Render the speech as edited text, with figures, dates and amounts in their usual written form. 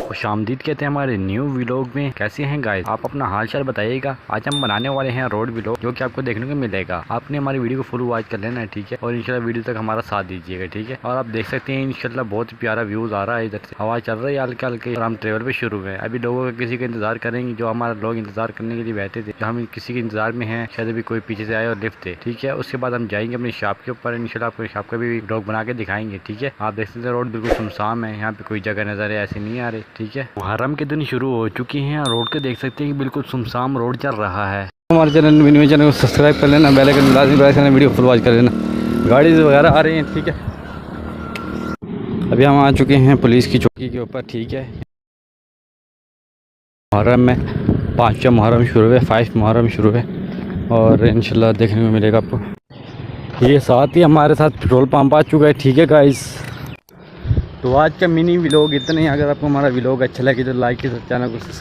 खुशामदीद कहते हैं हमारे न्यू व्लॉग में। कैसे हैं गाइस, आप अपना हाल चाल बताइएगा। आज हम बनाने वाले हैं रोड व्लॉग, जो कि आपको देखने को मिलेगा। आपने हमारी वीडियो को फुल वॉच कर लेना है, ठीक है। और इंशाल्लाह वीडियो तक हमारा साथ दीजिएगा, ठीक है। और आप देख सकते हैं इंशाल्लाह बहुत ही प्यारा व्यूज आ रहा है। इधर से हवा चल रही है हल्के हल्के और हम ट्रेवल पे शुरू हुए। अभी लोगों का किसी का इंतजार करेंगे, जो हमारा लोग इंतजार करने के लिए बैठे थे। जो हम किसी के इंतजार में हैं, शायद अभी कोई पीछे से आए और लिफ्ट थे, ठीक है। उसके बाद हम जाएंगे अपनी शॉप के ऊपर। इंशाल्लाह आपको शॉप का भी व्लॉग बना के दिखाएंगे, ठीक है। आप देख सकते हैं रोड बिल्कुल सुनसान है, यहाँ पे कोई जगह नजर ऐसे नहीं आ रही, ठीक है। मुहर्रम के दिन शुरू हो चुकी हैं। रोड के देख सकते हैं कि बिल्कुल सुनसान रोड चल रहा है। हमारे चैनल को सब्सक्राइब कर लेना, बेल आइकन लाजमी प्रेस करना, वीडियो फुल वॉच कर लेना। गाड़ी वगैरह आ रही हैं, ठीक है। अभी हम आ चुके हैं पुलिस की चौकी के ऊपर, ठीक है। मुहर्रम में 5वां मुहर्रम शुरू है, 5 मुहर्रम शुरू है और इंशाल्लाह देखने को मिलेगा आपको। ये साथ ही हमारे साथ पेट्रोल पंप आ चुका है, ठीक है गाइस। तो आज का मिनी व्लॉग इतना ही। अगर आपको हमारा व्लॉग अच्छा लगे तो लाइक कीजिए, चैनल को